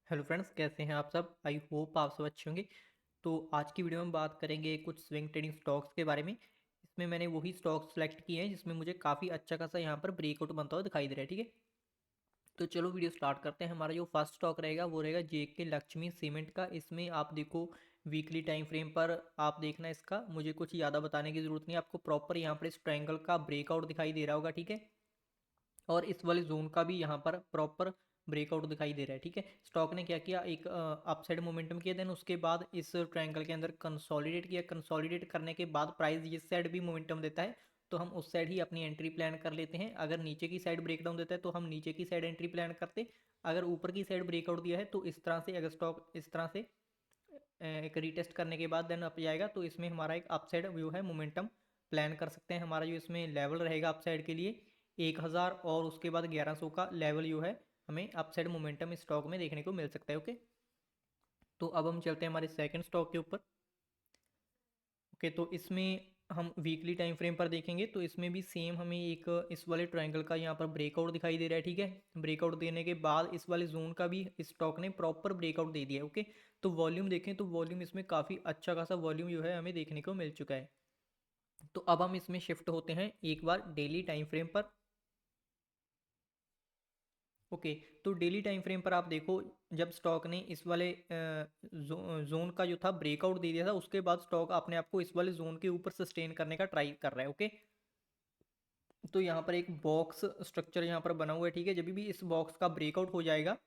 Hello friends, कैसे हैं आप सब। आई होप आप सब अच्छे होंगे। तो आज की वीडियो में बात करेंगे कुछ स्विंग ट्रेडिंग स्टॉक्स के बारे में। इसमें मैंने वही स्टॉक्स सेलेक्ट किए हैं जिसमें मुझे काफ़ी अच्छा खासा यहाँ पर ब्रेकआउट बनता हुआ दिखाई दे रहा है। ठीक है, तो चलो वीडियो स्टार्ट करते हैं। हमारा जो फर्स्ट स्टॉक रहेगा वो रहेगा जेके लक्ष्मी सीमेंट का। इसमें आप देखो वीकली टाइम फ्रेम पर आप देखना, इसका मुझे कुछ ज़्यादा बताने की ज़रूरत नहीं, आपको प्रॉपर यहाँ पर इस ट्रायंगल का ब्रेकआउट दिखाई दे रहा होगा। ठीक है, और इस वाले जोन का भी यहाँ पर प्रॉपर ब्रेकआउट दिखाई दे रहा है। ठीक है, स्टॉक ने क्या किया, एक अपसाइड मोमेंटम किया, देन उसके बाद इस ट्रायंगल के अंदर कंसोलिडेट किया। कंसोलिडेट करने के बाद प्राइस जिस साइड भी मोमेंटम देता है तो हम उस साइड ही अपनी एंट्री प्लान कर लेते हैं। अगर नीचे की साइड ब्रेकडाउन देता है तो हम नीचे की साइड एंट्री प्लान करते, अगर ऊपर की साइड ब्रेकआउट दिया है तो इस तरह से, अगर स्टॉक इस तरह से एक रीटेस्ट करने के बाद देन अप जाएगा तो इसमें हमारा एक अपसाइड व्यू है, मोमेंटम प्लान कर सकते हैं। हमारा जो इसमें लेवल रहेगा अपसाइड के लिए 1000 और उसके बाद 1100 का लेवल जो है, हमें अपसाइड मोमेंटम स्टॉक में देखने को मिल सकता है। ओके, तो अब हम चलते हैं हमारे सेकंड स्टॉक के ऊपर। ओके, तो इसमें हम वीकली टाइम फ्रेम पर देखेंगे तो इसमें भी सेम हमें एक इस वाले ट्रायंगल का यहाँ पर ब्रेकआउट दिखाई दे रहा है। ठीक है, ब्रेकआउट देने के बाद इस वाले जोन का भी स्टॉक ने प्रॉपर ब्रेकआउट दे दिया है। ओके, तो वॉल्यूम देखें तो वॉल्यूम इसमें काफ़ी अच्छा खासा वॉल्यूम जो है हमें देखने को मिल चुका है। तो अब हम इसमें शिफ्ट होते हैं एक बार डेली टाइम फ्रेम पर। ओके, तो डेली टाइम फ्रेम पर आप देखो, जब स्टॉक ने इस वाले जोन का जो था ब्रेकआउट दे दिया था, उसके बाद स्टॉक अपने आप को इस वाले जोन के ऊपर सस्टेन करने का ट्राई कर रहा है। ओके, तो यहाँ पर एक बॉक्स स्ट्रक्चर यहाँ पर बना हुआ है। ठीक है, जब भी इस बॉक्स का ब्रेकआउट हो जाएगा,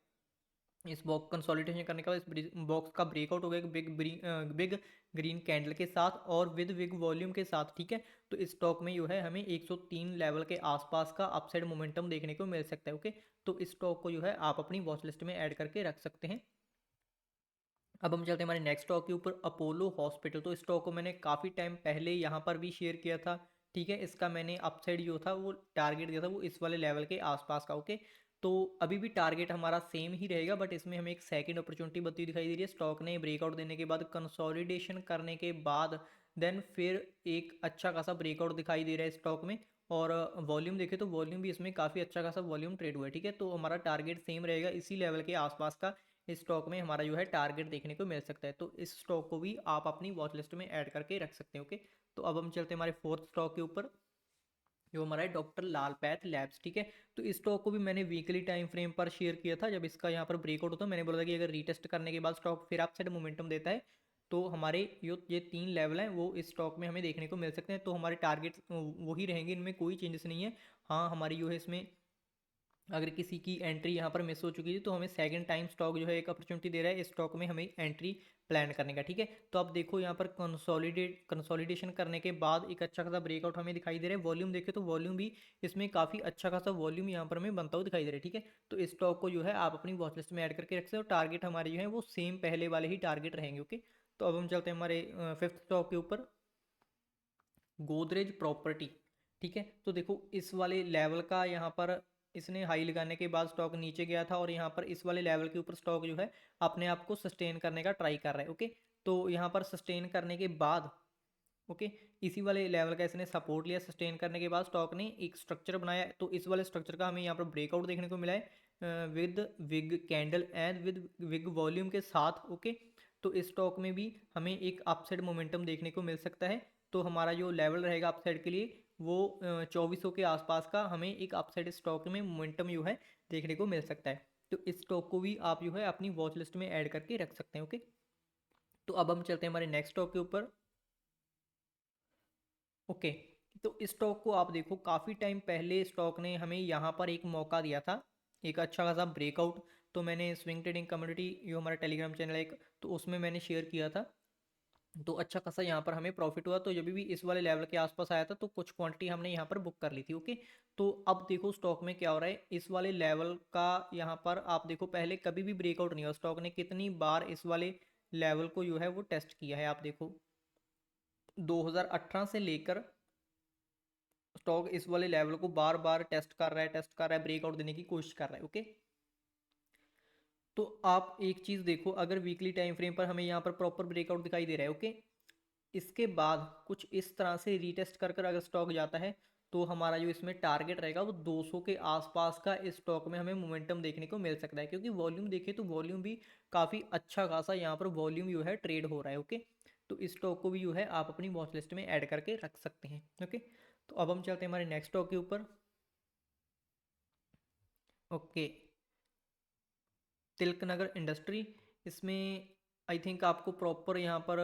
इस बॉक्स कंसोलिडेशन करने के बाद इस बॉक्स का ब्रेकआउट हो गया बिग ग्रीन कैंडल के साथ और विद बिग वॉल्यूम के साथ। ठीक है, तो इस स्टॉक में जो है हमें 103 लेवल के आसपास का अपसाइड मोमेंटम देखने को मिल सकता है। ओके, तो इस स्टॉक को जो है आप अपनी वॉच लिस्ट में ऐड करके रख सकते हैं। अब हम चलते हैं हमारे नेक्स्ट स्टॉक के ऊपर, अपोलो हॉस्पिटल। तो इस स्टॉक को मैंने काफ़ी टाइम पहले यहाँ पर भी शेयर किया था। ठीक है, इसका मैंने अपसाइड जो था वो टारगेट दिया था वो इस वाले लेवल के आसपास का। ओके, तो अभी भी टारगेट हमारा सेम ही रहेगा, बट इसमें हमें एक सेकंड अपॉर्चुनिटी बनती हुई दिखाई दे रही है। स्टॉक ने ब्रेकआउट देने के बाद, कंसोलिडेशन करने के बाद देन फिर एक अच्छा खासा ब्रेकआउट दिखाई दे रहा है स्टॉक में। और वॉल्यूम देखें तो वॉल्यूम भी इसमें काफ़ी अच्छा खासा वॉल्यूम ट्रेड हुआ है। ठीक है, तो हमारा टारगेट सेम रहेगा, इसी लेवल के आसपास का इस स्टॉक में हमारा जो है टारगेट देखने को मिल सकता है। तो इस स्टॉक को भी आप अपनी वॉच लिस्ट में ऐड करके रख सकते हैं। ओके, तो अब हम चलते हैं हमारे फोर्थ स्टॉक के ऊपर, जो हमारा है डॉक्टर लाल पैथ लैब्स। ठीक है, तो इस स्टॉक को भी मैंने वीकली टाइम फ्रेम पर शेयर किया था। जब इसका यहाँ पर ब्रेकआउट होता है, मैंने बोला था कि अगर रीटेस्ट करने के बाद स्टॉक फिर अपसाइड मोमेंटम देता है तो हमारे ये तीन लेवल हैं वो इस स्टॉक में हमें देखने को मिल सकते हैं। तो हमारे टारगेट वही रहेंगे, इनमें कोई चेंजेस नहीं है। हाँ, हमारी जो है इसमें अगर किसी की एंट्री यहाँ पर मिस हो चुकी थी तो हमें सेकंड टाइम स्टॉक जो है एक अपॉर्चुनिटी दे रहा है इस स्टॉक में हमें एंट्री प्लान करने का। ठीक है, तो आप देखो यहाँ पर कंसोलिडेशन करने के बाद एक अच्छा खासा ब्रेकआउट हमें दिखाई दे रहा है। वॉल्यूम देखे तो वॉल्यूम भी इसमें काफ़ी अच्छा खासा वॉल्यूम यहाँ पर हमें बनता हुआ दिखाई दे रहा है। ठीक है, तो इस स्टॉक को जो है आप अपनी वॉच लिस्ट में ऐड करके रख सकते हो। टारगेट हमारे जो है वो सेम पहले वाले ही टारगेट रहेंगे। ओके, तो अब हम चलते हैं हमारे फिफ्थ स्टॉक के ऊपर, गोदरेज प्रॉपर्टी। ठीक है, तो देखो इस वाले लेवल का यहाँ पर इसने हाई लगाने के बाद स्टॉक नीचे गया था और यहाँ पर इस वाले लेवल के ऊपर स्टॉक जो है अपने आप को सस्टेन करने का ट्राई कर रहा है। ओके, तो यहाँ पर सस्टेन करने के बाद, ओके, इसी वाले लेवल का इसने सपोर्ट लिया। सस्टेन करने के बाद स्टॉक ने एक स्ट्रक्चर बनाया, तो इस वाले स्ट्रक्चर का हमें यहाँ पर ब्रेकआउट देखने को मिला है with big candle and with big volume के साथ। ओके, तो इस स्टॉक में भी हमें एक अपसाइड मोमेंटम देखने को मिल सकता है। तो हमारा जो लेवल रहेगा अपसाइड के लिए वो 2400 के आसपास का हमें एक अपसाइड स्टॉक में मोमेंटम जो है देखने को मिल सकता है। तो इस स्टॉक को भी आप जो है अपनी वॉच लिस्ट में ऐड करके रख सकते हैं। ओके, तो अब हम चलते हैं हमारे नेक्स्ट स्टॉक के ऊपर। ओके, तो इस स्टॉक को आप देखो काफ़ी टाइम पहले स्टॉक ने हमें यहाँ पर एक मौका दिया था, एक अच्छा खासा ब्रेकआउट। तो मैंने स्विंग ट्रेडिंग कम्युनिटी जो हमारा टेलीग्राम चैनल है एक, तो उसमें मैंने शेयर किया था। तो अच्छा खासा यहाँ पर हमें प्रॉफिट हुआ। तो जब भी इस वाले लेवल के आसपास आया था तो कुछ क्वांटिटी हमने यहाँ पर बुक कर ली थी। ओके, तो अब देखो स्टॉक में क्या हो रहा है, इस वाले लेवल का यहाँ पर आप देखो पहले कभी भी ब्रेकआउट नहीं हुआ। स्टॉक ने कितनी बार इस वाले लेवल को जो है वो टेस्ट किया है, आप देखो 2018 से लेकर स्टॉक इस वाले लेवल को बार बार टेस्ट कर रहा है, ब्रेकआउट देने की कोशिश कर रहा है। ओके, तो आप एक चीज़ देखो, अगर वीकली टाइम फ्रेम पर हमें यहाँ पर प्रॉपर ब्रेकआउट दिखाई दे रहा है। ओके, इसके बाद कुछ इस तरह से रीटेस्ट कर कर अगर स्टॉक जाता है तो हमारा जो इसमें टारगेट रहेगा वो 200 के आसपास का इस स्टॉक में हमें मोमेंटम देखने को मिल सकता है, क्योंकि वॉल्यूम देखें तो वॉल्यूम भी काफ़ी अच्छा खासा यहाँ पर वॉल्यूम जो है ट्रेड हो रहा है। ओके, तो इस स्टॉक को भी जो है आप अपनी वॉच लिस्ट में ऐड करके रख सकते हैं। ओके, तो अब हम चलते हैं हमारे नेक्स्ट स्टॉक के ऊपर। ओके, तिलक नगर इंडस्ट्री, इसमें आई थिंक आपको प्रॉपर यहाँ पर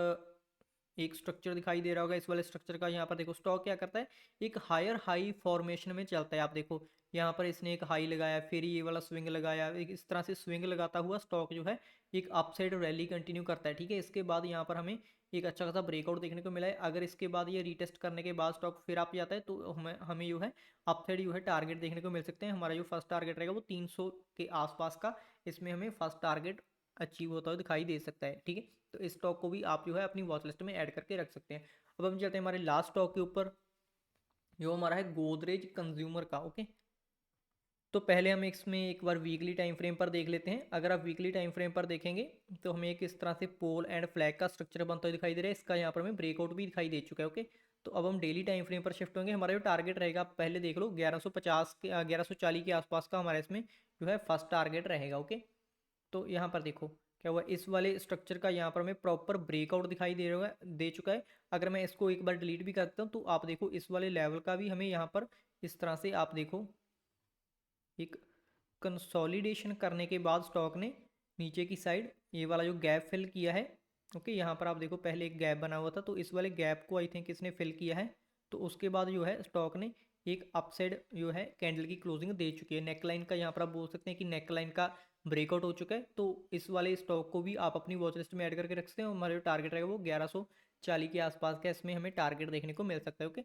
एक स्ट्रक्चर दिखाई दे रहा होगा। इस वाले स्ट्रक्चर का यहाँ पर देखो स्टॉक क्या करता है, एक हायर हाई फॉर्मेशन में चलता है। आप देखो यहाँ पर इसने एक हाई लगाया, फिर ये वाला स्विंग लगाया, एक इस तरह से स्विंग लगाता हुआ स्टॉक जो है एक अपसाइड रैली कंटिन्यू करता है। ठीक है, इसके बाद यहाँ पर हमें एक अच्छा खासा ब्रेकआउट देखने को मिला है। अगर इसके बाद ये रीटेस्ट करने के बाद स्टॉक फिर आप जाता है तो हमें हमें जो है अपसाइड जो है टारगेट देखने को मिल सकते हैं। हमारा जो फर्स्ट टारगेट रहेगा वो 300 के आसपास का इसमें हमें फर्स्ट टारगेट अचीव होता हुआ दिखाई दे सकता है। ठीक है, तो इस स्टॉक को भी आप जो है अपनी वॉच लिस्ट में ऐड करके रख सकते हैं। अब हम चलते हैं हमारे लास्ट स्टॉक के ऊपर, जो हमारा है गोदरेज कंज्यूमर का। ओके, तो पहले हम इसमें एक बार वीकली टाइम फ्रेम पर देख लेते हैं। अगर आप वीकली टाइम फ्रेम पर देखेंगे तो हमें एक इस तरह से पोल एंड फ्लैग का स्ट्रक्चर बनता हुआ दिखाई दे रहा है। इसका यहाँ पर हमें ब्रेकआउट भी दिखाई दे चुका है। ओके, तो अब हम डेली टाइम फ्रेम पर शिफ्ट होंगे। हमारा जो टारगेट रहेगा आप पहले देख लो 1150 के 1140 के आसपास का हमारा इसमें जो है फर्स्ट टारगेट रहेगा। ओके, तो यहाँ पर देखो क्या हुआ, इस वाले स्ट्रक्चर का यहाँ पर हमें प्रॉपर ब्रेकआउट दिखाई दे चुका है। अगर मैं इसको एक बार डिलीट भी करता हूँ तो आप देखो इस वाले लेवल का भी हमें यहाँ पर इस तरह से आप देखो एक कंसोलिडेशन करने के बाद स्टॉक ने नीचे की साइड ये वाला जो गैप फिल किया है। ओके, यहाँ पर आप देखो पहले एक गैप बना हुआ था, तो इस वाले गैप को आई थिंक इसने फिल किया है। तो उसके बाद जो है स्टॉक ने एक अपसाइड जो है कैंडल की क्लोजिंग दे चुकी है। नेकलाइन का यहाँ पर आप बोल सकते हैं कि नेकलाइन का ब्रेकआउट हो चुका है। तो इस वाले स्टॉक को भी आप अपनी वॉच लिस्ट में ऐड करके रख सकते हैं। हमारा जो टारगेट रहेगा वो 1140 के आसपास का इसमें हमें टारगेट देखने को मिल सकता है। ओके,